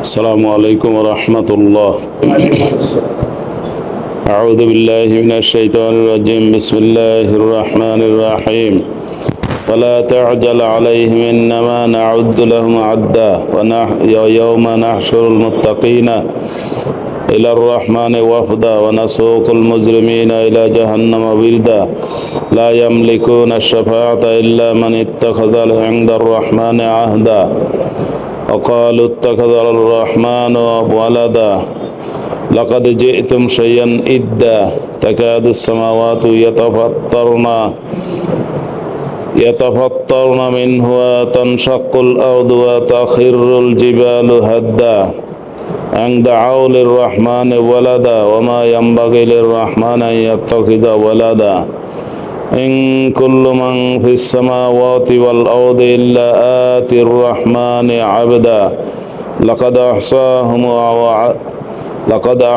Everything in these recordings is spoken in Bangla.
السلام عليكم ورحمة الله. أعوذ بالله من الشيطان الرجيم. بسم الله الرحمن الرحيم. ولا تعجل عليهم إنما نعد لهم عدا ويوم نحشر المتقين إلى الرحمن وفدا ونسوق المجرمين إلى جهنم وردا لا يملكون الشفاعة إلا من اتخذ عند الرحمن عهدا وقالوا اتخذ الرحمن ولدا لقد جئتم شيئا إدا تكاد السماوات يتفطرن منه وتنشق الأرض وتخر الجبال هدا أن دعوا للرحمن ولدا وما ينبغي للرحمن أن يتخذ ولدا إن كل من في السماوات والأرض إلا آتي الرحمن عبدا لقد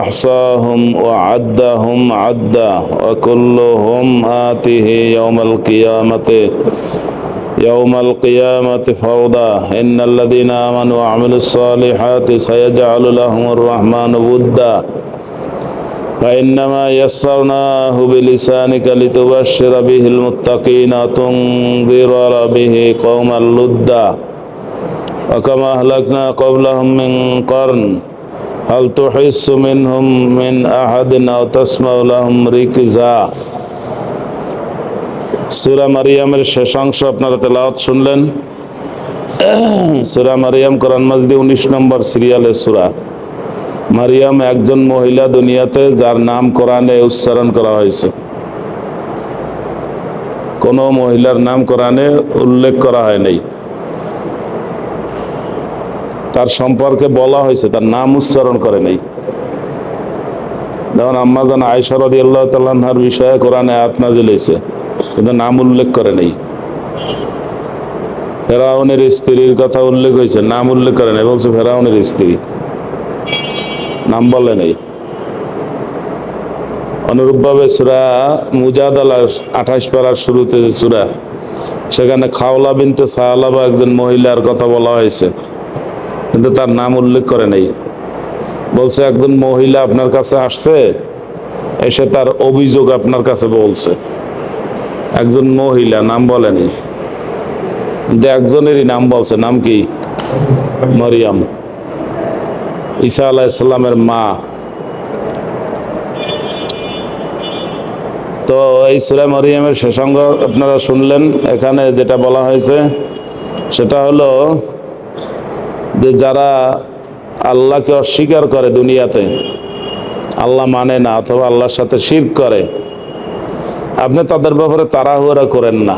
أحصاهم وعدهم عدا وكلهم آتيه يوم القيامة فردا إن الذين آمنوا وعملوا الصالحات سيجعل لهم الرحمن ودا فإنما يسرناه بلسانك لتبشر به المتقين وتنذر به قوما لدا وكما أهلكنا قبلهم من قرن هل تحس منهم من أحد أو تسمع لهم ركزا. সূরা মারিয়ামের শেষ অংশ আপনারা তেলাওয়াত শুনলেন। সূরা মারিয়াম কোরআন মাজিদে 19 নম্বর সিরিয়ালের সূরা। মারিয়াম একজন মহিলা দুনিয়াতে যার নাম কোরআনে উচ্চারণ করা হয়েছে। কোনো মহিলার নাম কোরআনে উল্লেখ করা হয় নাই। তার সম্পর্কে বলা হয়েছে, তার নাম উচ্চারণ করে নাই। যেমন আম্মা জান আয়েশা রাদিয়াল্লাহু তাআলা আনহার বিষয়ে কোরআনে আয়াত নাযিল হয়েছে, কিন্তু নাম উল্লেখ করে নাই। ফেরাউনের স্ত্রীর কথা উল্লেখ হয়েছে, নাম উল্লেখ করে নাই, বলছে ফেরাউনের স্ত্রী, নাম বলে নাই। অনুরূপভাবে সূরা মুজাদালার 28 পারার শুরুতে যে সূরা, সেখানে খাওলা বিনতে সালাবা একজন মহিলার কথা বলা হয়েছে, কিন্তু তার নাম উল্লেখ করে নাই। বলছে একজন মহিলা আপনার কাছে আসছে, এসে তার অভিযোগ আপনার কাছে বলছে। একজন মহিলা, নাম বলেনি, কিন্তু একজনেরই নাম বলছে। নাম কি? মারিয়াম, ঈসা আলাইহিস সালামের মা। তো এই সূরা মারিয়ামের শেষাঙ্গ আপনারা শুনলেন। এখানে যেটা বলা হয়েছে সেটা হলো যে যারা আল্লাহকে অস্বীকার করে, দুনিয়াতে আল্লাহ মানে না অথবা আল্লাহর সাথে শিরক করে, আপনি তাদের ব্যাপারে তাড়াহুড়া করেন না।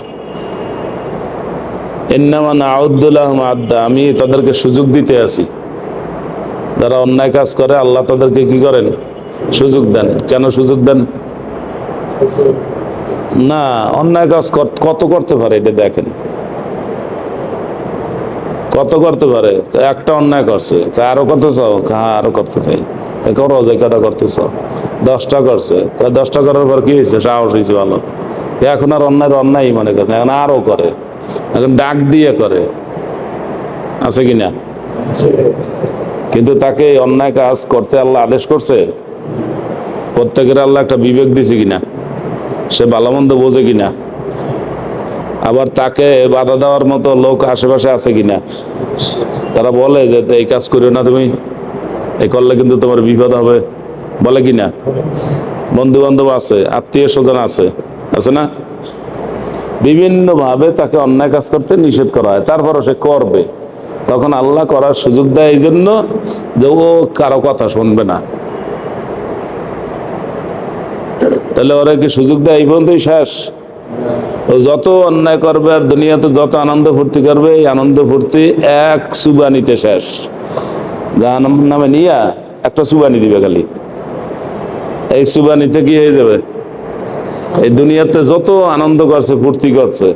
ইন্নামা নাউদ্দু লাহুম আদ্দা, আমি তাদেরকে সুযোগ দিতে আছি। যারা অন্যায় কাজ করে আল্লাহ তাদেরকে কি করেন? সুযোগ দেন। কেন সুযোগ দেন? না, অন্যায় কাজ কত করতে পারে এটা দেখেন। কত করতে পারে? একটা অন্যায় করছে, আরো করতে চাও, আরো করতে চাই, করো যে কটা করতে চাও। 10টা করছে, 10টা করার পর কি হয়েছে? সাহস হয়েছে ভালো। এখন আর অন্যায় মনে করে, এখন আরো করে, এখন ডাক দিয়ে করে, আছে কিনা? কিন্তু তাকে অন্যায় কাজ করতে আল্লাহ আদেশ করছে? প্রত্যেকের আল্লাহ একটা বিবেক দিছে কিনা? সে ভালো মন্দ বোঝে কিনা? আবার তাকে বাধা দেওয়ার মতো লোক আশেপাশে আছে কিনা? তারা বলে যে এই কাজ করিও না, তুমি এই করলে কিন্তু তোমার বিপদ হবে, বলে কিনা? বন্ধু বান্ধব আছে, আত্মীয় স্বজন আছে, আছে না? বিভিন্ন ভাবে তাকে অন্যায় কাজ করতে নিষেধ করা হয়, তারপরও সে করবে। তখন আল্লাহ করার সুযোগ দেয় এই জন্য যে ও কারো কথা শুনবে না। তাহলে ওরা কি সুযোগ দেয় এই পর্যন্তই শেষ? ও যত অন্যায় করবে আর দুনিয়াতে যত আনন্দ ফুর্তি করবে, এই আনন্দ ফুর্তি এক সুবানিতে শেষ। জাহান্নাম নামে নিয়া একটা সুবানি দিবে খালি, এই সুবানিতে কি হয়ে যাবে? এই দুনিয়াতে যত আনন্দ করছে, ফুর্তি করছে,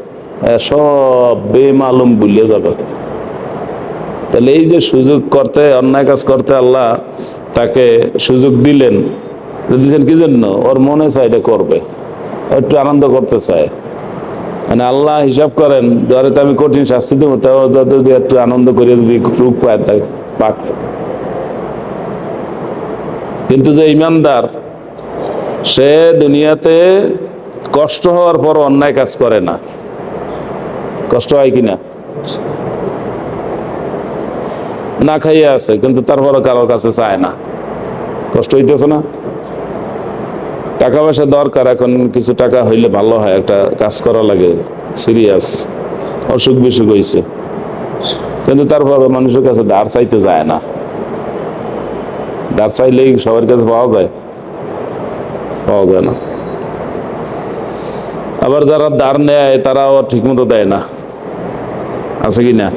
সব বেমালুম ভুলে যাবে। তাহলে এই যে সুযোগ করতে, অন্যায় কাজ করতে আল্লাহ তাকে সুযোগ দিলেন, দিয়েছেন কি জন্য? ওর মনে চায় এটা করবে, একটু আনন্দ করতে চায়। মানে আল্লাহ হিসাব করেন, ধরে তো আমি কঠিন শাস্তি দেবো, তাও যদি একটু আনন্দ করে যদি সুখ পায়, তাই পাক কিন্তু যে ইমানদার, সে দুনিয়াতে কষ্ট হওয়ার পর অন্যায় কাজ করে না। কষ্ট হয় কিনা? না খাইয়ে আছে, কিন্তু তারপরও কারোর কাছে চায় না। কষ্ট হইতেছে না? টাকা পয়সা দরকার, এখন কিছু টাকা হইলে ভালো হয়, একটা কাজ করা লাগে, সিরিয়াস অসুখ বিসুখ হয়েছে, কিন্তু তারপর মানুষের কাছে ধার চাইতে যায় না। ধার চাইলেই সবার কাছে পাওয়া যায়? পাওয়া যায় না। আবার যারা ধার নেয় তারাও ঠিক মতো দেয় না, আছে কি না?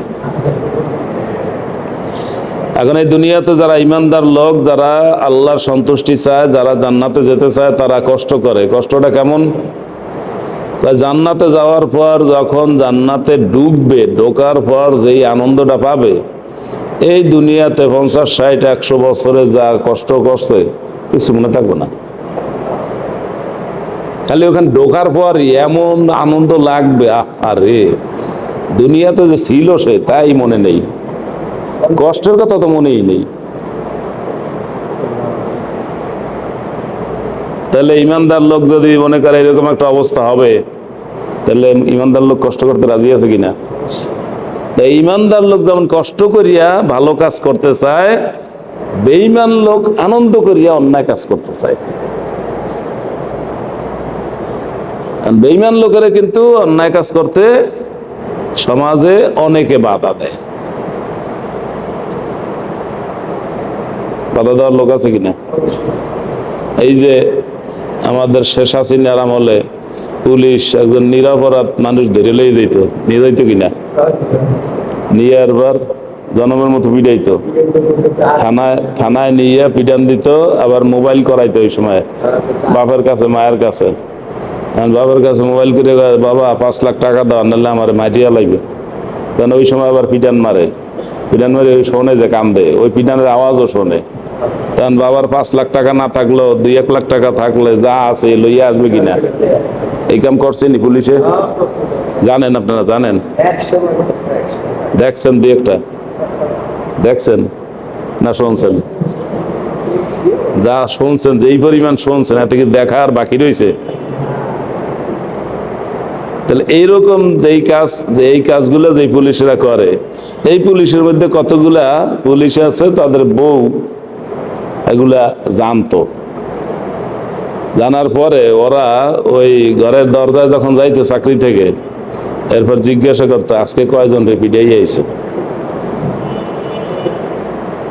এখন এই দুনিয়াতে যারা ইমানদার লোক, যারা আল্লাহর সন্তুষ্টি চায়, যারা জান্নাতে যেতে চায়, তারা কষ্ট করে। কষ্টটা কেমন? জান্নাতে যাওয়ার পর যখন জান্নাতে ঢুকবে, ঢোকার পর যেই আনন্দটা পাবে, এই দুনিয়াতে 50, 60, 100 বছরে যা কষ্ট করছে কিছু মনে থাকবে না। খালি ওখানে ঢোকার পর এমন আনন্দ লাগবে, আরে দুনিয়াতে যে ছিল সে তাই মনে নেই, কষ্টের কথা তো মনেই নেই। তাহলে ইমানদার লোক যদি মনে করে এরকম একটা অবস্থা হবে, তাহলে ইমানদার লোক কষ্ট করতে রাজি আছে কিনা? তাই ইমানদার লোক যেমন কষ্ট করিয়া ভালো কাজ করতে চায়, বেঈমান লোক আনন্দ করিয়া অন্যায় কাজ করতে চায়। বেঈমান লোকেরা কিন্তু অন্যায় কাজ করতে সমাজে অনেকে বাধা দেয়। বাধা দেওয়ার লোক আছে কিনা? এই যে আমাদের শেখ হাসিনার আমলে পুলিশ একজন নিরপরাধ মানুষ ধরে লয়ে যেত, নিয়ে যাইতো কিনা? নিয়ে একবার জনমের মতো পিটাইতো, থানায় নিয়ে পিটান দিত, আবার মোবাইল করাইতো। ওই সময় বাপের কাছে, মায়ের কাছে, বাবার কাছে মোবাইল করে, বাবা 5 লাখ টাকা দাও, নাহলে আমার মাটিয়া লাগবে। কারণ ওই সময় আবার পিটান মারে, পিটান মারে ওই শোনে যে কান্দে, ওই পিটানের আওয়াজও শোনে। কারণ বাবার 5 লাখ টাকা না থাকলেও 2-1 লাখ টাকা থাকলে যা আছে লইয়া আসবে কিনা। এই কাম করছেনি পুলিশে? জানেন আপনারা? জানেন? দেখছেন 2-1টা? দেখছেন না শুনছেন? যা শুনছেন, যেই পরিমাণ শুনছেন, এত কি দেখা আর বাকি রয়েছে? তাহলে এইরকম যেই কাজ, যে এই কাজগুলো যে পুলিশেরা করে, এই পুলিশের মধ্যে কতগুলা পুলিশ আছে তাদের বউ এগুলা জানতো। জানার পরে ওরা ওই ঘরের দরজায় যখন যাইতো চাকরি থেকে, এরপর জিজ্ঞাসা করতো আজকে কয়জন রিপিটাই আইছে।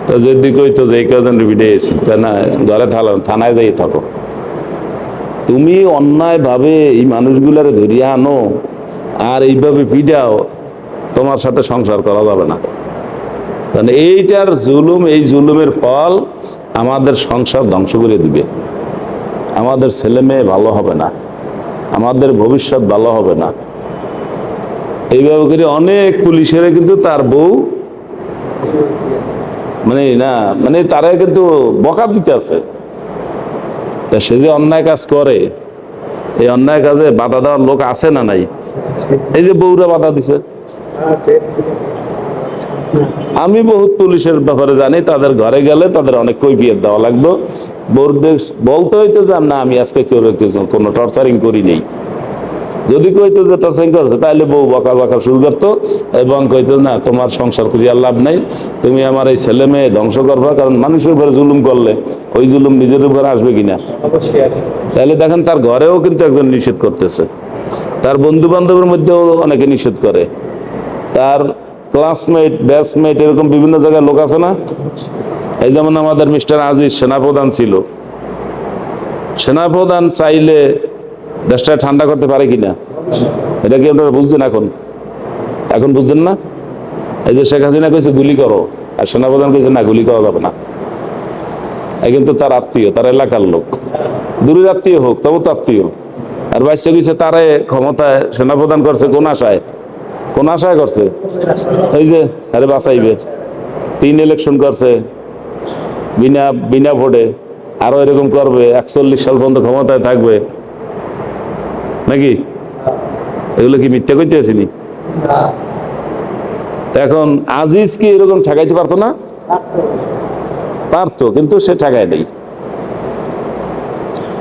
তো যদি কইতো যে এই কয়জন রিপিটাই আইছে, কেন ঘরে থানায় যাই থাকো, তুমি অন্যায় ভাবে এই মানুষগুলারে ধরিয়া আনো আর এইভাবে পিডাও, তোমার সাথে সংসার করা যাবে না। কারণ এইটার জুলুম, এই জুলুমের ফল আমাদের সংসার ধ্বংস করে দিবে, আমাদের ছেলে মেয়ে ভালো হবে না, আমাদের ভবিষ্যৎ ভালো হবে না। এইভাবে করে অনেক পুলিশের কিন্তু তার বউ মানে তারা কিন্তু বকা দিতে আছে। তা সে যে অন্যায় কাজ করে, এই অন্যায় কাজে বাধা দেওয়ার লোক আছে না নাই? এই যে বউরা বাধা দিছে। আমি বহুত পুলিশের ব্যাপারে জানি, তাদের ঘরে গেলে তাদের অনেক কৈফিয়ত দেওয়া লাগতো। বলতে হইতো যে না, আমি আজকে কোনো টর্চারিং করি নেই। যদি কইতো যে টর্চারিং করছে, তাহলে বউ বকা শুরু করতো এবং কইতো না, তোমার সংসার করিয়া লাভ নাই, তুমি আমার এই ছেলে মেয়ে ধ্বংস করবা। কারণ মানুষের উপরে জুলুম করলে ওই জুলুম নিজের উপরে আসবে কিনা। তাহলে দেখেন, তার ঘরেও কিন্তু একজন নিষেধ করতেছে, তার বন্ধু বান্ধবের মধ্যেও অনেকে নিষেধ করে, তার ক্লাসমেট, ব্যাচমেট, এরকম বিভিন্ন জায়গায় লোক আছে না? এই যেমন আমাদের মিস্টার আজিজ সেনাপ্রধান ছিল। সেনাপ্রধান চাইলে দেশটা ঠান্ডা করতে পারে কিনা, এটা কি আপনারা বুঝছেন? এখন বুঝছেন না? এই যে শেখ হাসিনা কইছে গুলি করো, আর সেনাপ্রধান কইছে না, গুলি করা যাবে না। কিন্তু তার আত্মীয়, তার এলাকার লোক, দূরের আত্মীয় হোক, তবু তো আত্মীয়। আর বাইসে কইছে তারে ক্ষমতায় সেনাপ্রধান করছে কোন আশায়? কোন আশায় করছে? এই যে আরে বাঁচাইবে, 3 ইলেকশন করছে বিনা ভোটে, আরো এরকম করবে, 41 সাল পর্যন্ত ক্ষমতায় থাকবে নাকি? এগুলো কি মিথ্যা কইতে আসেনি? এখন আজিজ কি এরকম ঠেকাইতে পারতো না? পারতো, কিন্তু সে ঠেকায় নেই।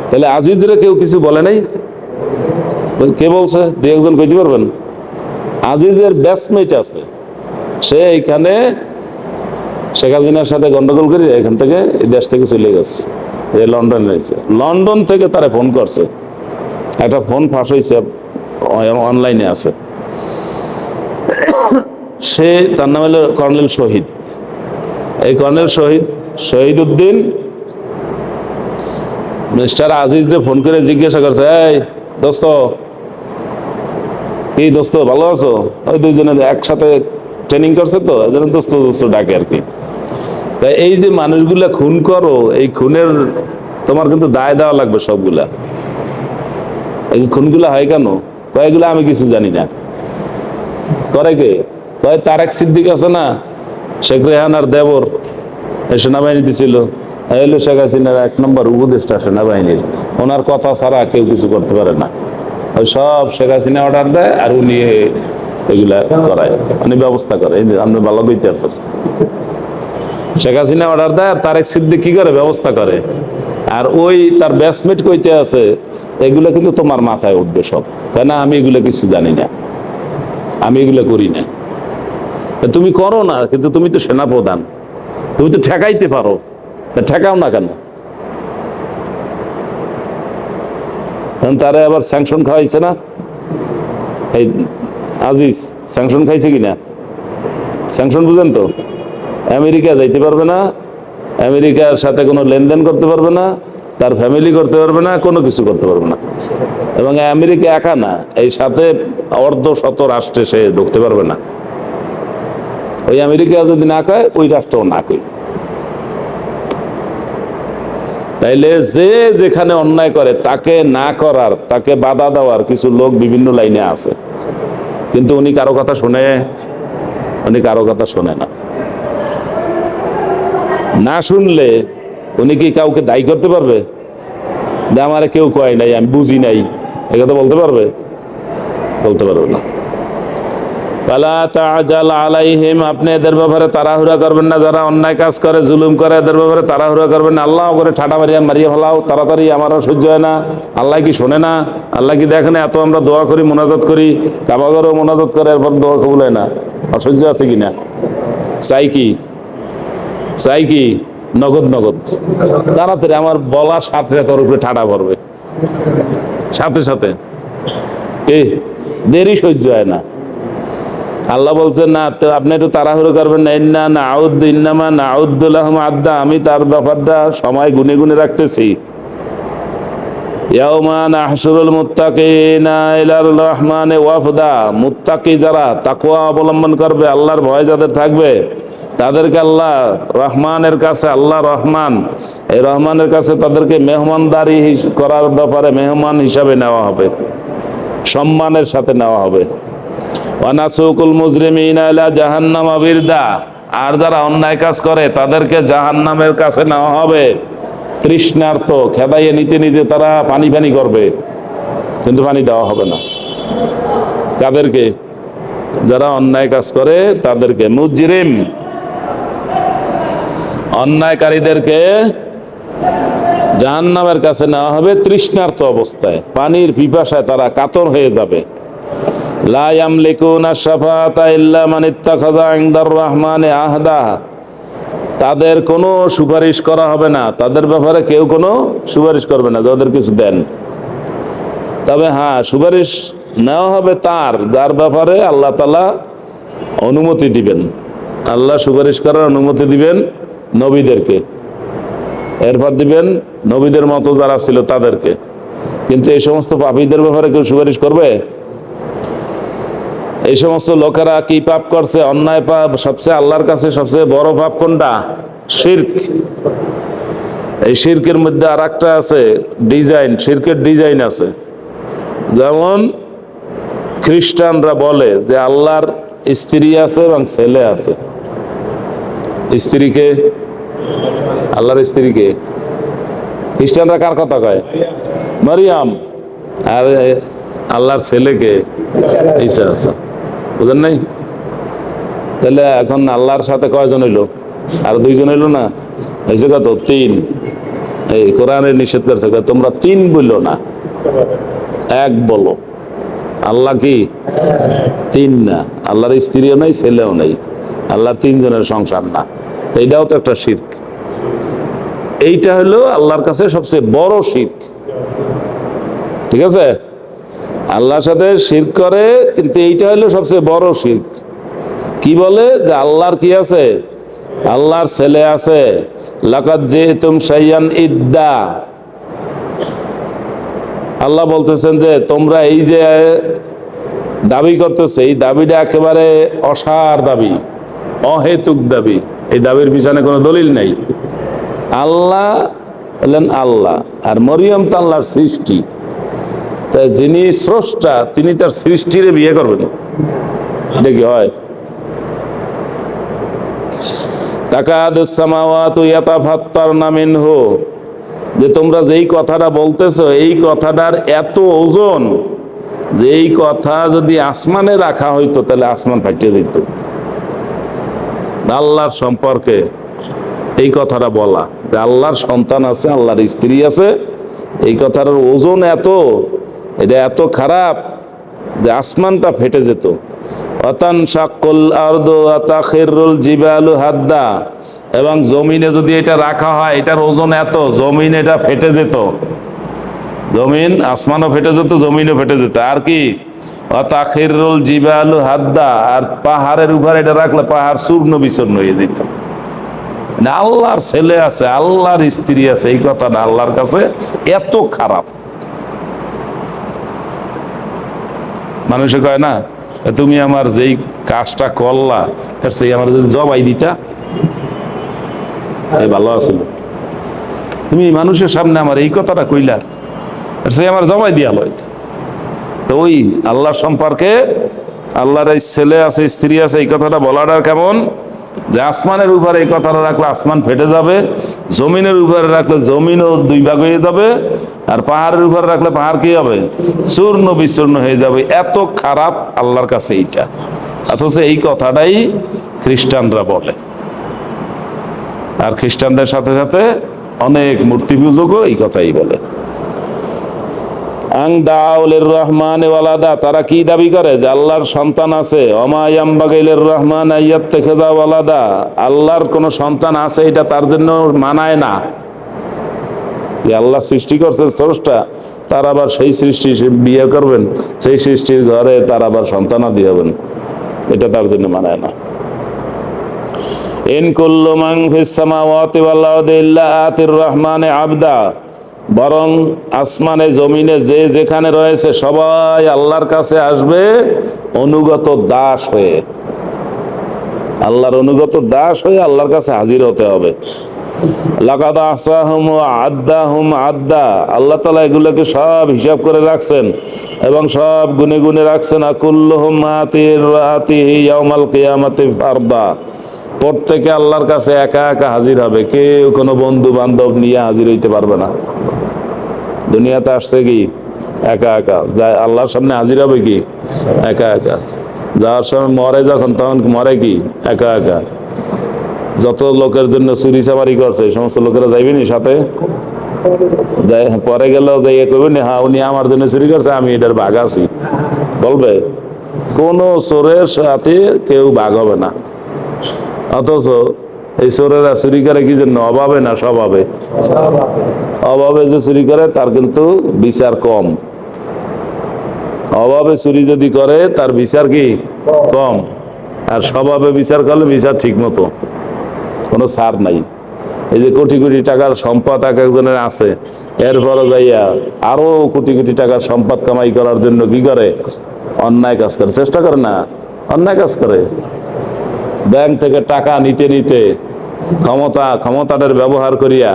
তাহলে আজিজরে কেউ কিছু বলে নাই? কে বলছে? দুই একজন কইতে পারবেন? আজিজের ব্যাচমেট আছে, সে এইখানে শেখ হাসিনার সাথে গন্ডগোল করে এখান থেকে এই দেশ থেকে চলে গেছে, লন্ডনে রয়েছে। লন্ডন থেকে তারা ফোন করছে, একটা ফোন ফাঁস হয়েছে, অনলাইনে আছে। সে, তার নাম হলো কর্নেল শহীদ। এই colonel Shahid Uddin mister আজিজরে phone করে জিজ্ঞাসা করছে, এই দোস্ত, কি দোস্ত ভালো আছো? ওই দুইজনে একসাথে ট্রেনিং করছে তো, এই জন্য দোস্ত দোস্ত ডাকে আর কি। তাই এই যে মানুষগুলা খুন করো, এই খুনের তোমার কিন্তু দায় দেওয়া লাগবে সবগুলা। এই খুনগুলা হয় কেন? কয়েকগুলা আমি কিছু জানি না। করে কে? কয় তারেক সিদ্দিক আছে না, শেখ রেহানার দেবর, সেনাবাহিনীতে ছিল, এলো শেখ হাসিনার 1 নম্বর উপদেষ্টা সেনাবাহিনীর। ওনার কথা ছাড়া কেউ কিছু করতে পারে না। ওই সব শেখ হাসিনা অর্ডার দেয় আর উনি এগুলা করায়, উনি ব্যবস্থা করে। আপনি ভালো বইতে আছেন, শেখ হাসিনা অর্ডার দেয় আর তারেক সিদ্দিক কি করে? ব্যবস্থা করে। আর ওই তার ব্যাচমেট কইতে আছে, এগুলো কিন্তু তোমার মাথায় উঠবে সব। কেন? আমি এগুলো কিছু জানি না, আমি এগুলো করি না। তুমি করো না, কিন্তু তুমি তো সেনাপ্রধান, তুমি তো ঠেকাইতে পারো, তা ঠেকাও না কেন? তারা আবার স্যাংশন খাওয়াইছে না, এই আজিজ স্যাংশন খাইছে কিনা? স্যাংশন বুঝেন তো? আমেরিকা যাইতে পারবে না, আমেরিকার সাথে কোনো লেনদেন করতে পারবে না, তার ফ্যামিলি করতে পারবে না, কোনো কিছু করতে পারবে না। এবং আমেরিকা একা না, এই সাথে অর্ধশত রাষ্ট্রে সে ঢুকতে পারবে না। ওই আমেরিকা যদি না কয়, ওই রাষ্ট্রও না কই। তাইলে যে যেখানে অন্যায় করে তাকে না করার, তাকে বাধা দেওয়ার কিছু লোক বিভিন্ন লাইনে আছে, কিন্তু উনি কারো কথা শুনে? উনি কারো কথা শোনে না। না শুনলে উনি কি কাউকে দায়ী করতে পারবে যে আমারে কেউ কয় নাই, আমি বুঝি নাই? এ কথা বলতে পারবে? বলতে পারবে না। ফালা তাজাল আলাইহিম, আপনি এদের ব্যাপারে তাড়াহুড়া করবেন না। যারা অন্যায় কাজ করে, জুলুম করে, এদের ব্যাপারে তাড়াহুড়া করবেন না। আল্লাহ করে ঠাটা মারিয়া ফেলাও তাড়াতাড়ি, আমারও সহ্য হয় না। আল্লাহ কি শোনে না? আল্লাহ কি দেখে না? এত আমরা দোয়া করি, মোনাজাত করি, কাবাগরও মোনাজাত করে, এরপর দোয়া কবুল হয় না। অসহ্য আছে কিনা? চাই কি? চাই কি? নগদ নগদ তাড়াতাড়ি। আমার বলার সাথে তোর উপরে ঠাটা পড়বে, সাথে সাথে। দেরি সহ্য হয় না। আল্লাহ বলছেন না, তো আপনি একটু তাড়াহুড়ো করবেন না। ইন্নামা নাউদ্দুলাহুম আদ্দা, আমি তার ব্যাপারটা সময় গুনে গুনে রাখতেছি। ইয়াউমা নাহশুরুল মুত্তাকিনা ইলার রহমানে ওয়াফদা, মুত্তাকি যারা তাকওয়া অবলম্বন করবে, আল্লাহর ভয় যাদের থাকবে, তাদেরকে আল্লাহ রহমানের কাছে, আল্লাহ রহমান, এই রহমানের কাছে তাদেরকে মেহমানদারি করার ব্যাপারে মেহমান হিসাবে নেওয়া হবে, সম্মানের সাথে নেওয়া হবে। ওয়ানাসুকুল মুজরিমিনা ইলা জাহান্নাম বিরদা, আর যারা অন্যায় কাজ করে তাদেরকে জাহান্নামের কাছে নেওয়া হবে তৃষ্ণার্ত। খেদাইয়ে নিতে নিতে তারা পানি পানি করবে, কিন্তু পানি দেওয়া হবে না। কাদেরকে? যারা অন্যায় কাজ করে তাদেরকে। মুজরিম, অন্যায়কারীদেরকে জাহান্নামের কাছে নেওয়া হবে তৃষ্ণার্ত অবস্থায়, পানির পিপাসায় তারা কাতর হয়ে যাবে। লা ইয়ামলিকুনা শাফাআতা ইল্লা মান ইত্তাখাযা ইনদার রহমানে আহদা, তাদের কোনো সুপারিশ করা হবে না, তাদের ব্যাপারে কেউ কোনো সুপারিশ করবে না যাদের কিছু দেন। তবে হ্যাঁ, সুপারিশ নেওয়া হবে তার, যার ব্যাপারে আল্লাহ তাআলা অনুমতি দিবেন। আল্লাহ সুপারিশ করার অনুমতি দিবেন নবীদেরকে, এরপর দিবেন নবীদের মতো যারা ছিল তাদেরকে। কিন্তু এই সমস্ত পাপীদের ব্যাপারে কেউ সুপারিশ করবে? এই সমস্ত লোকেরা কি পাপ করছে? অন্যায় পাপ। সবচেয়ে আল্লাহর কাছে সবচেয়ে বড় পাপ কোনটা? শিরক। এই শিরকের মধ্যে আর একটা আছে ডিজাইন, শিরকের ডিজাইন আছে। যেমন খ্রিস্টানরা বলে যে আল্লাহর স্ত্রী আছে এবং ছেলে আছে। স্ত্রীকে, আল্লাহর স্ত্রীকে খ্রিস্টানরা কার কথা কয়? মারিয়াম। আর আল্লাহর ছেলেকে ঈসা আছে। বুঝেন নাই? তাহলে এখন আল্লাহর সাথে কয়জন হইলো? আর দুইজন হইলো না? হয়েছে কত? 3। এই কোরআনে নিষেধ করছে তোমরা তিন বলো না, এক বলো। আল্লাহ কি তিন না, আল্লাহর স্ত্রীও নাই ছেলেও নাই, আল্লাহর তিনজনের সংসার না, এইটাও তো একটা শিরক। এইটা হলো আল্লাহর কাছে সবচেয়ে বড় শিরক। ঠিক আছে, আল্লাহর সাথে শিরক করে, কিন্তু এইটা হলো সবচেয়ে বড় শিরক। কি বলে যে আল্লাহর কি আছে, আল্লাহর ছেলে আছে। লাকাদ জিতুম শাইয়ান ইদ্দা, আল্লাহ বলতেছেন যে তোমরা এই যে দাবি করতেছে, এই দাবিটা একেবারে অসার দাবি, অহেতুক দাবি। এই দাবির পিছনে কোনো দলিল নাই। আল্লাহ বললেন আল্লাহ, আর মরিয়ম তো আল্লাহর সৃষ্টি। তাই যিনি স্রষ্টা তিনি তার সৃষ্টিরে বিয়ে করবেন, এটা কি হয়? তাকাদুস সামাওয়াতু ইয়াতাফাত্তারনা মিনহু, যে তোমরা যেই কথাটা বলতেছো এই কথাটার এত ওজন যে এই কথা যদি আসমানে রাখা হইতো তাহলে আসমান ফাটিয়ে দিত। আল্লাহর সম্পর্কে এই কথাটা বলা যে আল্লাহর সন্তান আছে, আল্লাহর স্ত্রী আছে, এই কথার ওজন এত, এটা এত খারাপ যে আসমানটা ফেটে যেত। ওয়াতানশাক্কুল আরদু ওয়া তাখিরুল জিবালু হাদ্দা, এবং জমিনে যদি এটা রাখা হয় এটার ওজন এত, জমিন এটা ফেটে যেত। জমিন, আসমানও ফেটে যেত, জমিনও ফেটে যেত। আর কি ওয়া তাখিরুল জিবালু হাদ্দা, আর পাহাড়ের উপর এটা রাখলে পাহাড় চূর্ণ বিচূর্ণ হয়ে যেত। আল্লাহর ছেলে আছে, আল্লাহর স্ত্রী আছে, এই কথাটা আল্লাহর কাছে এত খারাপ। মানুষে কয় না তুমি আমার যেই কাজটা করলা সেই আমার যদি জবাই দিতা ভালো আছিল, তুমি মানুষের সামনে আমার এই কথাটা কইলা সেই আমার জবাই দিয়া লয়। তো ওই আল্লাহ সম্পর্কে, আল্লাহর এই ছেলে আছে স্ত্রী আছে এই কথাটা বলাটা কেমন, যে আসমানের উপরে এই কথাটা রাখলে আসমান ফেটে যাবে, জমিনের উপরে রাখলে জমিনও দুই ভাগ হয়ে যাবে, আর পাহাড়ের উপরে রাখলে পাহাড় কি হবে, চূর্ণ বিচূর্ণ হয়ে যাবে। এত খারাপ আল্লাহর কাছে এইটা। অথচ এই কথাটাই খ্রিস্টানরা বলে, আর খ্রিস্টানদের সাথে সাথে অনেক মূর্তি পূজকও এই কথাই বলে। আং দাউলির রহমানে ওয়ালাদা, তারা কি দাবি করে যে আল্লাহর সন্তান আছে। ওমা ইয়ামবাগিলির রহমান আইয়াত্তাখিযা ওয়ালাদা, আল্লাহর কোন সন্তান আছে এটা তার জন্য মানায় না। আল্লাহ সৃষ্টি করছেন স্রষ্টা, তার আবার সেই সৃষ্টি বিয়ে করবেন, সেই সৃষ্টির ঘরে তার আবার সন্তানাদি হবেন, এটা তার জন্য মানায় না। ইন কুল্লু মান ফিস সামাওয়াতি ওয়াল আরদি ইল্লা আতির রহমানে আবদা, বরং আসমানে জমিনে যে যেখানে রয়েছে সবাই আল্লাহর কাছে আসবে অনুগত দাস হয়ে, আল্লাহর অনুগত দাস হয়ে আল্লাহর কাছে হাজির হতে হবে। লাকাদ আহসাহুম ওয়া আদ্দাহুম আদ্দা, আল্লাহ তাআলা এগুলোকে সব হিসাব করে রাখছেন এবং সব গুনে গুনে রাখছেন। আকুল্লুহুম আতিহি ইয়াউমাল কিয়ামাতি ফারদা, প্রত্যেকে আল্লাহর কাছে একা একা হাজির হবে, কেউ কোনো বন্ধু বান্ধব নিয়ে হাজির হইতে পারবে না। দুনিয়াতে আসছে কি একা একা, যায় আল্লাহর সামনে হাজির হবে কি একা একা। যাওয়ার সময় মরে যখন, তখন মরে কি একা একা। যত লোকের জন্য চুরি চামারি করছে এই সমস্ত লোকেরা যাইবেনি সাথে, পরে গেলেও যাই কইবেনি হ্যাঁ উনি আমার জন্য চুরি করছে, আমি এটার ভাগ আছি বলবে? কোন চোরের সাথে কেউ ভাগ হবে না। অথচ এই চোরেরা চুরি করে কি জন্য? অভাবে না স্বভাবে? অভাবে যে চুরি করে তার কিন্তু বিচার কম, অভাবে চুরি যদি করে তার বিচার কি কম, আর স্বভাবে বিচার করলে বিচার ঠিক মতো, কোনো ছাড় নাই। এই যে কোটি কোটি টাকার সম্পদ এক একজনের আছে, এরপরে যাইয়া আরো কোটি কোটি টাকার সম্পদ কামাই করার জন্য কি করে? অন্যায় কাজ করে, চেষ্টা করে না, অন্যায় কাজ করে। ব্যাংক থেকে টাকা নিতে নিতে ক্ষমতাটার ব্যবহার করিয়া,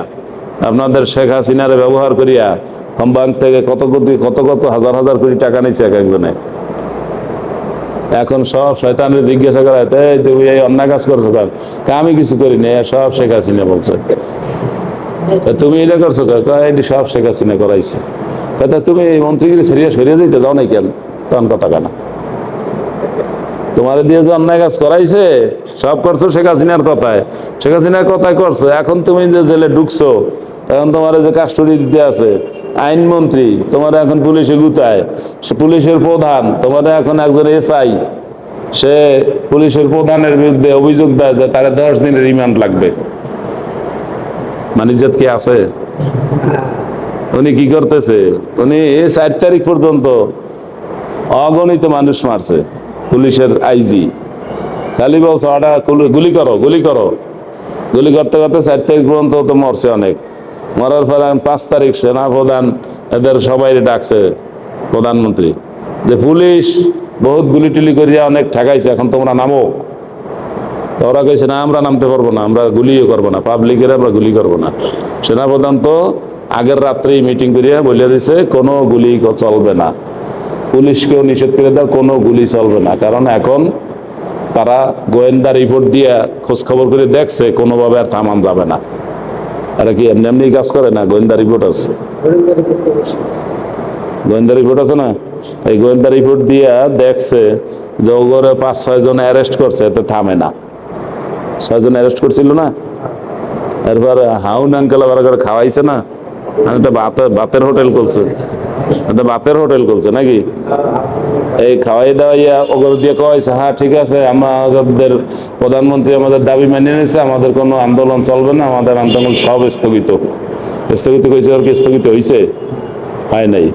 আপনাদের শেখ হাসিনারে ব্যবহার করিয়া ব্যাংক থেকে কত কত হাজার হাজার কোটি টাকা নিচ্ছে এক একজনে। এখন সব শয়তানের জিজ্ঞাসা করা, তুমি এই অন্যায় কাজ করছো কেন? আমি কিছু করিনি, সব শেখ হাসিনা বলছে। তুমি এটা করছো এটি সব শেখ হাসিনা করাইছে। তুমি এই মন্ত্রীগিরি সরিয়ে যেতে দাও নাই কেন? তখন কথা কেন? তোমার দিয়ে যে অন্যায় কাজ করাইছে সব করছো শেখ হাসিনার কথায়, শেখ হাসিনার কথায় করছো। এখন তুমি যে জেলে ঢুকছো, এখন তোমার যে কাস্টডি দিতে আছে আইনমন্ত্রী, তোমার এখন পুলিশে গুতায়, সে পুলিশের প্রধান, তোমার এখন একজন এসআই, সে পুলিশের প্রধানের বিরুদ্ধে অভিযোগ দেয় যে তার 10 দিনের রিমান্ড লাগবে। মানিজ্জাত কি আছে? উনি কি করতেছে? উনি 4 তারিখ পর্যন্ত অগণিত মানুষ মারছে। পুলিশের আইজি খালি বলছে ওটা গুলি করো, গুলি করো, গুলি করতে করতে 4 তারিখ পর্যন্ত তো মরছে অনেক। মরার পর 5 তারিখ সেনাপ্রধান এদের সবাই ডাকছে, প্রধানমন্ত্রী, যে পুলিশ বহুত গুলি টুলি করিয়া অনেক ঠেকাইছে, এখন তোমরা নামো। তো ওরা কইছে না, আমরা নামতে পারবো না, আমরা গুলিও করবো না, পাবলিকের আমরা গুলি করবো না। সেনাপ্রধান তো আগের রাত্রেই মিটিং করিয়া বলে দিছে কোনো গুলি চলবে না, পুলিশকেও নিষেধ করে দাও, কোনো গুলি চলবে না। কারণ এখন তারা গোয়েন্দা রিপোর্ট দিয়ে খোঁজ খবর করে দেখছে কোনোভাবে আর থামান যাবে না। এরা কি এমনি এমনি কাজ করে না, গোয়েন্দা রিপোর্ট আছে, গোয়েন্দা রিপোর্ট আছে না। এই গোয়েন্দা রিপোর্ট দিয়ে দেখছে যে ওগরে 5-6 জন অ্যারেস্ট করছে, এতে থামে না। 6 জন অ্যারেস্ট করছিল না, এরপর হাউন আঙ্কেল আবার করে খাওয়াইছে না, একটা বাতের হোটেল করছে, একটা বাতের হোটেল করছে নাকি, এই খাওয়াই দাওয়াইয়া ওগুলো দিয়ে খাওয়াইছে। হ্যাঁ ঠিক আছে, আমাদের প্রধানমন্ত্রী আমাদের দাবি মেনে নিয়েছে, আমাদের কোনো আন্দোলন চলবে না, আমাদের আন্দোলন সব স্থগিত। স্থগিত করেছে, ওর কি স্থগিত হয়েছে? হয় নাই।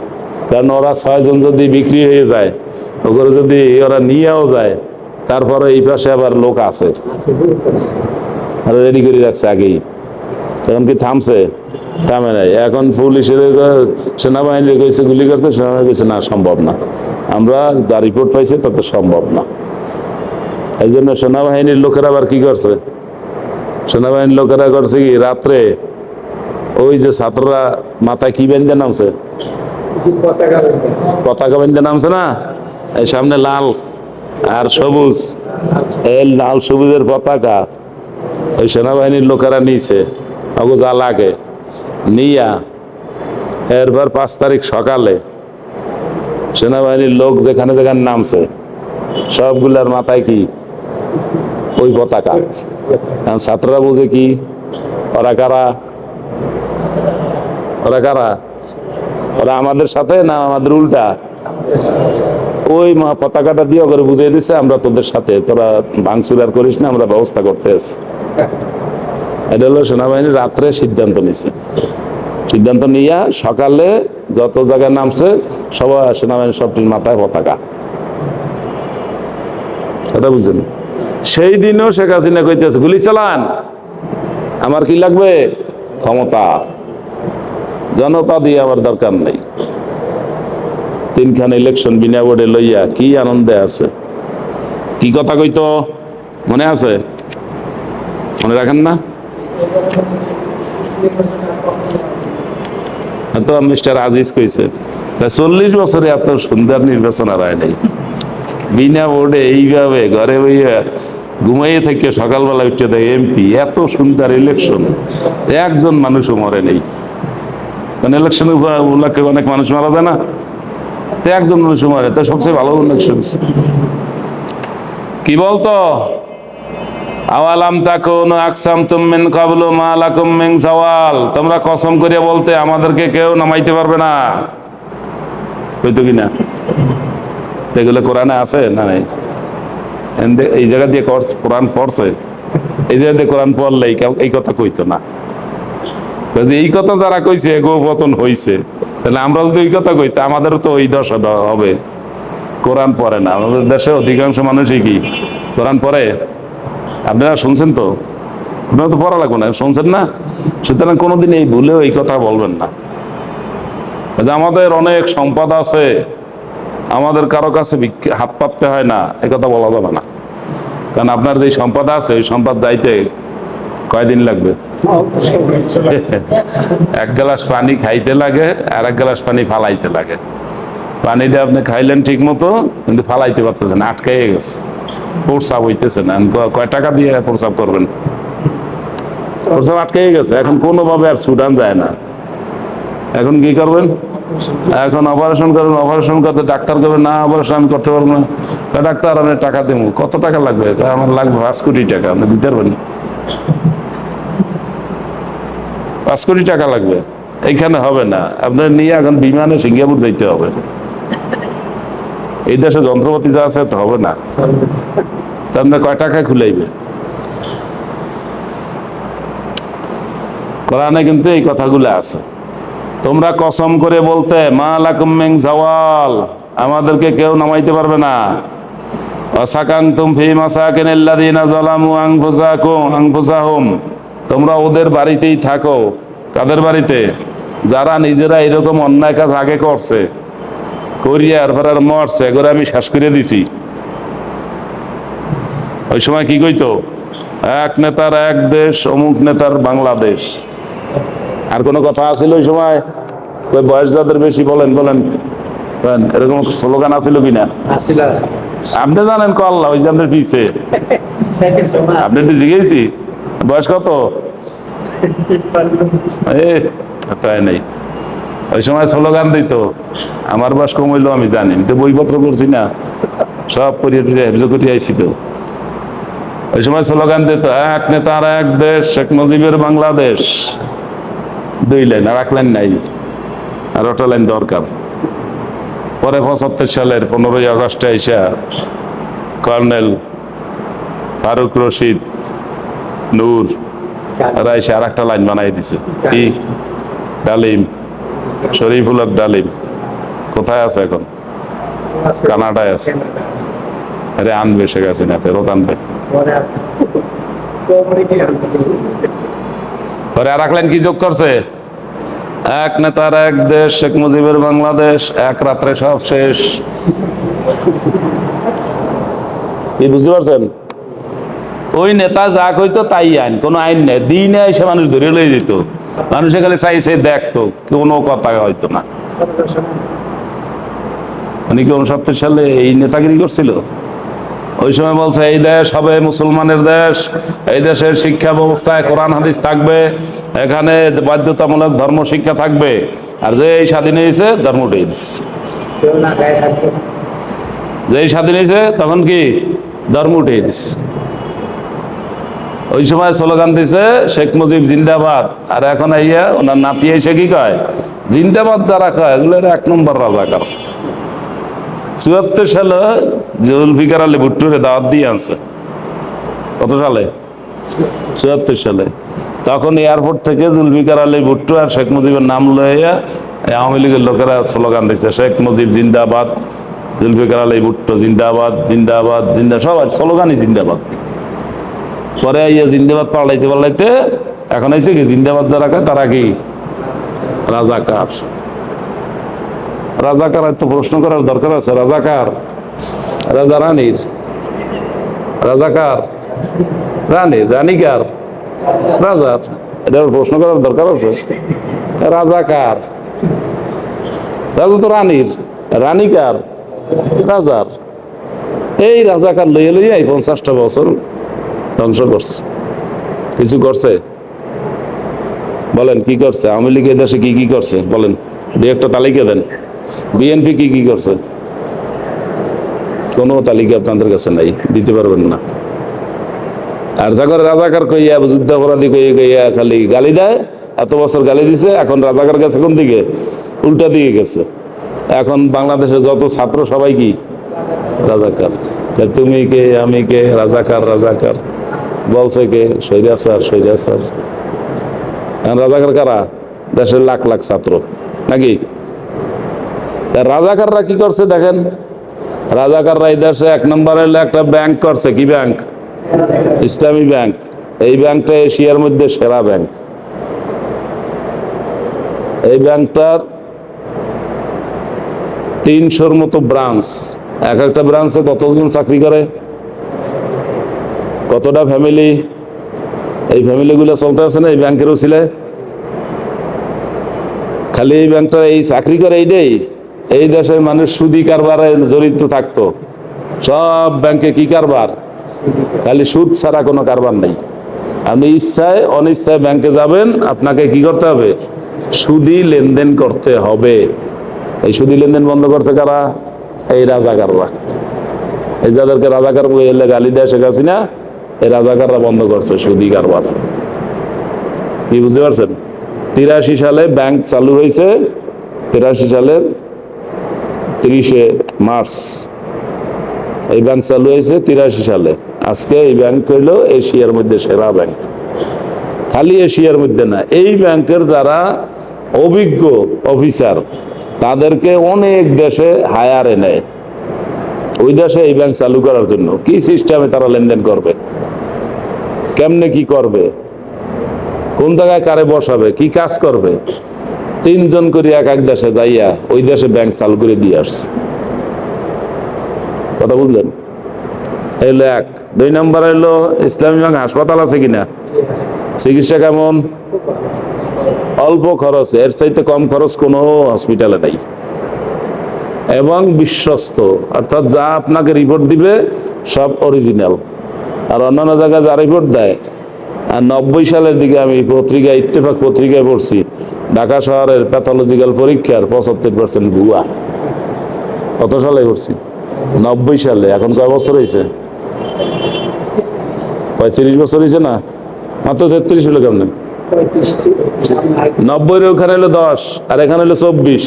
কারণ ওরা 6 জন যদি বিক্রি হয়ে যায়, ওগুলো যদি ওরা নিয়েও যায়, তারপরে এই পাশে আবার লোক আছে, আর রেডি করে রাখছে আগেই। এখন কি থামছে? থামে নাই। এখন পুলিশের সেনাবাহিনী কইছে গুলি করতে, সেনাবাহিনী কইছে না, সম্ভব না, আমরা যা রিপোর্ট পাইছি তাতে সম্ভব না। এই জন্য সেনাবাহিনীর লোকেরা আবার কি করছে? সেনাবাহিনীর লোকেরা করছে কি, রাত্রে ওই যে ছাত্ররা মাথায় কি বেঁধে নামছে, পতাকা বেঁধে নামছে না, এই সামনে লাল আর সবুজ, এই লাল সবুজের পতাকা ওই সেনাবাহিনীর লোকেরা নিয়েছে, ওগো যা লাগে নিয়া। এরপর 5 তারিখ সকালে সেনাবাহিনীর লোক যেখানে যেখানে নামছে সবগুলার মাথায় কি ওই পতাকা। ছাত্ররা বুঝে কি ওরা কারা, ওরা কারা, ওরা আমাদের সাথে না আমাদের উল্টা? ওই পতাকাটা দিয়ে ওকে বুঝিয়ে দিচ্ছে আমরা তোদের সাথে, তোরা ভাঙচুর আর করিস না, আমরা ব্যবস্থা করতে আছি। এটা হলো সেনাবাহিনী রাত্রে সিদ্ধান্ত নিছে। সিদ্ধান্ত নিয়ে সকালে যত জায়গায় নামছে সবাই সেনাবাহিনীর সবটির মাথায় পতাকা। এটা বুঝলেন? সেই দিনও শেখ হাসিনা কইতেছে গুলি চালান, আমার কি লাগবে? ক্ষমতা, জনতা দিয়ে আমার দরকার নেই। 3খান ইলেকশন বিনা ভোটে লইয়া কি আনন্দে আছে। কি কথা কইতো মনে আছে? মনে রাখেন না? তো মিস্টার আজিজ কইছে 40 বছরে এত সুন্দর নির্বাচন আর হয় নাই। বিনা ভোটে এইভাবে ঘরে বইয়া ঘুমাইয়ে থেকে সকালবেলা উঠে দেয় এমপি, এত সুন্দর ইলেকশন, একজন মানুষও মরে নেই। কারণ ইলেকশন উপলক্ষে অনেক মানুষ মারা যায় না, তো একজন মানুষও মরে, তো সবচেয়ে ভালো ইলেকশন। কি বলতো? আওয়ালাম তাকুন আকসামতুম মিন ক্বাবলু মা লাকুম মিন যাওয়াল, তোমরা কসম করিয়া বলতে আমাদেরকে কেউ নামাইতে পারবে না, হইতো কিনা? এগুলো কোরআনে আছে না? নাই। এই জায়গা দিয়ে কোরআন পড়ছে, এই জায়গা দিয়ে কোরআন পড়লে এই কথা কইতো না। এই কথা যারা কইছে গো পতন হইছে, তাহলে আমরা যদি ওই কথা কইতো আমাদেরও তো ওই দশা হবে। কোরআন পড়ে না আমাদের দেশে অধিকাংশ মানুষই, কি কোরআন পড়ে? আপনারা শুনছেন তো, আপনারা তো পড়া লাগবে না, শুনছেন না? সুতরাং কোনোদিন এই ভুলেও এই কথা বলবেন না যে আমাদের অনেক সম্পদ আছে, আমাদের কারো কাছে হাত পাততে হয় না, এ কথা বলা যাবে না। কারণ আপনার যে সম্পদ আছে ওই সম্পদ যাইতে কয়দিন লাগবে? 1 গ্লাস পানি খাইতে লাগে আর 1 গ্লাস পানি ফালাইতে লাগে। পানিটা আপনি খাইলেন ঠিক মতো, কিন্তু ফালাইতে পারতেছেন, আটকাই গেছে, প্রস্রাব হইতেছে না। কয় টাকা দিয়ে প্রস্রাব করবেন? প্রস্রাব আটকাই গেছে, এখন কোনোভাবে আর ছুটান যায় না। এখন কি করবেন? এখন অপারেশন করবেন, অপারেশন করতে ডাক্তার করবেন না, অপারেশন আমি করতে পারবো না, ডাক্তার আমি টাকা দেবো, কত টাকা লাগবে? আমার লাগবে 5 কোটি টাকা। আপনি দিতে পারবেন? 5 কোটি টাকা লাগবে, এইখানে হবে না, আপনার নিয়ে এখন বিমানে সিঙ্গাপুর যাইতে হবে। এই দেশে যন্ত্রপাতি যা আছে তো হবে না, তার মানে কয় টাকায় খুলাইবে? কোরআনে কিন্তু এই কথাগুলো আছে। তোমরা কসম করে বলতে মা লাকুম মিন জাওয়াল, আমাদেরকে কেউ নামাইতে পারবে না। ওয়াসাকানতুম ফি মাসাকিনিল্লাযিনা যালামু আনফুসাহুম, তোমরা ওদের বাড়িতেই থাকো। কাদের বাড়িতে? যারা নিজেরা এরকম অন্যায় কাজ আগে করছে, করিয়া এরপর আর মরছে, এগুলো আমি শ্বাস করে দিছি। ওই সময় কি কইতো? এক নেতার এক দেশ, অমুক নেতার বাংলাদেশ। আর কোনো কথা আছিল ওই সময়? ওই বয়স যাদের বেশি বলেন বলেন বলেন, এরকম স্লোগান আছিল কিনা? আপনি জানেন কল্লা ওই যে আপনার পিছে, আপনি জিজ্ঞেসি বয়স কত? তাই নাই, ওই সময় স্লোগান দিত। আমার বয়স কম হইলো আমি জানি, তো বইপত্র করছি না, সব পড়িয়ে টড়িয়ে হেফজ করে আইছি। তো ওই সময় স্লোগান দিত এক নেতার এক দেশ, শেখ মুজিবের বাংলাদেশ। 2 লাইন, আর 1 লাইন নাই, আর 8টা লাইন দরকার। পরে 75 সালের 15ই আগস্টে আইসা কর্নেল ফারুক রশিদ নূর রাইসা আর 1টা লাইন বানাই দিছে। কি? ডালিম, শরীফুল হক ডালিম কোথায় আছে এখন? কানাডায় আছে। আরে আনবে, শেখ হাসিনা ফেরত আনবে। পরে আর 1 লাইন কি যোগ করছে? এক নেতার এক দেশ, শেখ মুজিবের বাংলাদেশ, এক রাত্রে সব শেষ। কি বুঝতে পারছেন? ওই নেতা যা কইতো তাই আইন, কোনো আইন নেই, দিনে এসে মানুষ ধরে লয়ে যেত। মানুষ এখানে চাইছে দেখতো, কোনো কথা হয়তো না। মানে কি 69 সালে এই নেতাগিরি করছিল? ওই সময় বলছে এই দেশ হবে মুসলমানের দেশ, এই দেশের শিক্ষা ব্যবস্থায় কোরআন হাদিস থাকবে, এখানে বাধ্যতামূলক ধর্ম শিক্ষা থাকবে। আর যে এই স্বাধীন হয়েছে ধর্ম উঠে দিচ্ছে। যে স্বাধীন হয়েছে তখন কি ধর্ম উঠে দিচ্ছে। ওই সময় স্লোগান দিছে শেখ মুজিব জিন্দাবাদ, আর এখন আইয়া ওনার নাতি এসে কি কয়? জিন্দাবাদ যারা কয় এগুলো 1 নম্বর রাজাকার। 74 সালে জুলফিকার আলী ভুট্টোরে দাওয়াত দিয়ে আনছে। কত সালে? 74 সালে। তখন এয়ারপোর্ট থেকে জুলফিকার আলী ভুট্টো আর শেখ মুজিবের নাম লইয়া আওয়ামী লীগের লোকেরা স্লোগান দিচ্ছে শেখ মুজিব জিন্দাবাদ, জুলফিকার আলী ভুট্টো জিন্দাবাদ, জিন্দাবাদ জিন্দা, সবাই স্লোগানই জিন্দাবাদ। পরে ইয়ে জিন্দাবাদ পাল্টাইতে পাল্টাইতে এখন হয়েছে কি জিন্দাবাদ যারা কয় তারা কি রাজাকার। রাজাকার তো প্রশ্ন করার দরকার আছে। রাজাকার রাজা রানীর, রাজাকার রানীর, রানীকার রাজার, এটা প্রশ্ন করার দরকার আছে। রাজাকার, রাজা তো রানীর, রানীকার রাজার। এই রাজাকার লইয়া লইয়া 50টা বছর ধ্বংস করছে। কিছু করছে? বলেন কি করছে? আওয়ামী লীগ এই দেশে কি কি করছে বলেন, 2-1টা তালিকা দেন। বিএনপি কি কি করছে? কোনো তালিকা আপনাদের কাছে নাই, দিতে পারবেন না। আর জাগর রাজাকার কইয়া যুদ্ধাপরাধী কইয়া খালি গালি দেয়। এত বছর গালি দিছে, এখন রাজাকার গেছে কোন দিকে? উল্টা দিকে গেছে। এখন বাংলাদেশে যত ছাত্র সবাই কি রাজাকার। তুমি কে, আমি কে, রাজাকার রাজাকার বলছে কে? স্বৈরাচার স্বৈরাচার। রাজাকার কারা? দেশের লাখ লাখ ছাত্র নাকি? রাজাকাররা কি করছে দেখেন। রাজাকাররা এই দেশে 1 নম্বরে একটা ব্যাংক করছে। কি ব্যাংক? ইসলামী ব্যাংক। এই ব্যাংকটা এশিয়ার মধ্যে সেরা ব্যাংক। এই ব্যাংকটার 300-র মতো ব্রাঞ্চ। এক একটা ব্রাঞ্চে কতজন চাকরি করে? কতটা ফ্যামিলি? এই ফ্যামিলিগুলো চলতে আছে না এই ব্যাংকের উছিলায়। খালি এই ব্যাংকটা এই চাকরি করে এইটাই, এই দেশের মানুষ সুদি কারবারে জড়িত থাকতো। সব ব্যাংকে কি কারবার? খালি সুদ ছাড়া কোনো কারবার নেই। আপনি ইচ্ছায় অনিচ্ছায় ব্যাংকে যাবেন, আপনাকে কি করতে হবে? সুদি লেনদেন করতে হবে। এই সুদি লেনদেন বন্ধ করতে কারা? এই রাজাকাররা। এই যাদেরকে রাজাকার বলে এলে গালি দেয় শেখ হাসিনা, এই রাজাকাররা বন্ধ করছে সুদি কারবার। কি বুঝতে পারছেন? 83 সালে ব্যাংক চালু হয়েছে, 83 সালের 30শে মার্চ এই ব্যাংক চালু হয়েছে 83 সালে। আজকে এই ব্যাংক হইল এশিয়ার মধ্যে সেরা ব্যাংক। খালি এশিয়ার মধ্যে না, এই ব্যাংকের যারা অভিজ্ঞ অফিসার তাদেরকে অনেক দেশে হায়ারে নেয় ওই দেশে এই ব্যাংক চালু করার জন্য। কি সিস্টেমে তারা লেনদেন করবে, কেমনে কি করবে, কোন জায়গায় কারে বসাবে, কি কাজ করবে, 3 জন করে এক এক দেশে যাইয়া ওই দেশে ব্যাংক চালু করে দিয়ে আসছে। কথা বুঝলেন? এলো এক। 2 নম্বর হলো ইসলামী ব্যাংক হাসপাতাল আছে কিনা, চিকিৎসা কেমন, অল্প খরচ, এর চাইতে কম খরচ কোনো হসপিটালে নাই, এবং বিশ্বস্ত, অর্থাৎ যা আপনাকে রিপোর্ট দিবে সব অরিজিনাল। আর অন্যান্য জায়গায় যা রিপোর্ট দেয়, আর 90 সালের দিকে আমি পত্রিকায়, ইত্তেফাক পত্রিকায় পড়ছি, ঢাকা শহরের প্যাথোলজিক্যাল পরীক্ষার 75% ভুয়া। কত সালে পড়ছি? 90 সালে। এখন কয় বছর হয়েছে? 35 বছর হয়েছে না, মাত্র 33 হলো কেমন? 90-এর ওখানে হলো 10 আর এখানে হলো 24।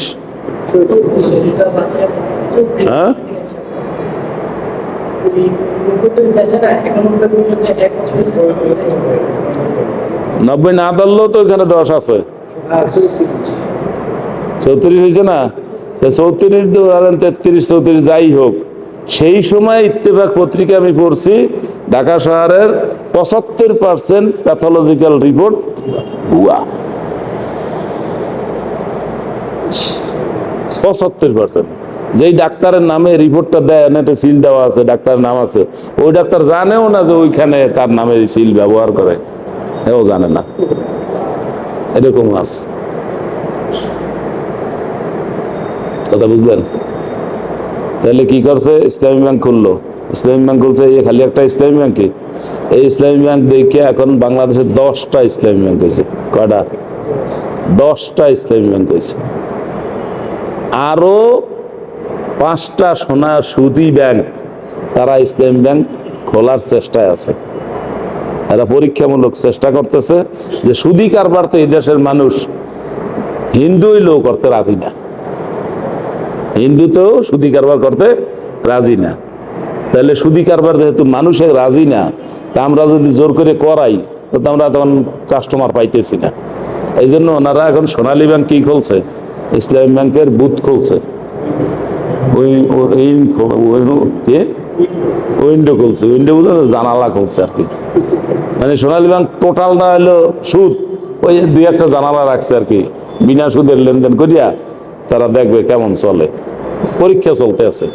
হ্যাঁ, 90 না ধরলেও তো এখানে 10 আছে, 34 হয়েছে না? 34 ধরেন, 33 34 যাই হোক, সেই সময় ইত্তেফাক পত্রিকা আমি পড়ছি ঢাকা শহরের 75% প্যাথোলজিক্যাল রিপোর্ট ভুয়া। 75%। যেই ডাক্তারের নামে রিপোর্টটা দেয়, একটা সিল দেওয়া আছে, ডাক্তারের নাম আছে, ওই ডাক্তার জানেও না যে ওইখানে তার নামে সিল ব্যবহার করে, এও জানে না। এরকম আছে। কথা বুঝলেন? তাহলে কি করছে? ইসলামী ব্যাংক খুললো। ইসলামী ব্যাংক খুলছে, এই খালি একটা ইসলামী ব্যাংকে, এই ইসলামী ব্যাংক দেখে এখন বাংলাদেশে 10টা ইসলামী ব্যাংক হয়েছে। কয়টা? 10টা ইসলামী ব্যাংক হয়েছে। আরো 5টা সুদী ব্যাংক তারা ইসলামী ব্যাংক খোলার চেষ্টায় আছে। এরা পরীক্ষামূলক চেষ্টা করতেছে যে সুদী কারবার তো এই দেশের মানুষ হিন্দু হইলেও করতে রাজি না, হিন্দু তো সুদী কারবার করতে রাজি না। তাহলে সুদী কারবার যেহেতু মানুষের রাজি না, তা আমরা যদি জোর করে করাই তো আমরা তখন কাস্টমার পাইতেছি না। এই জন্য ওনারা এখন সোনালী ব্যাংক কি খুলছে, ইসলামী ব্যাংকের বুথ খুলছে, উইন্ডো খুলছে, উইন্ডো বুঝে জানালা খুলছে আর কি। মানে সোনালী ব্যাংক টোটালটা হলো সুদ, ওই 2-1টা জানালা রাখছে আর কি, বিনা সুদের লেনদেন করিয়া তারা দেখবে কেমন চলে। পরীক্ষা চলতে আছে।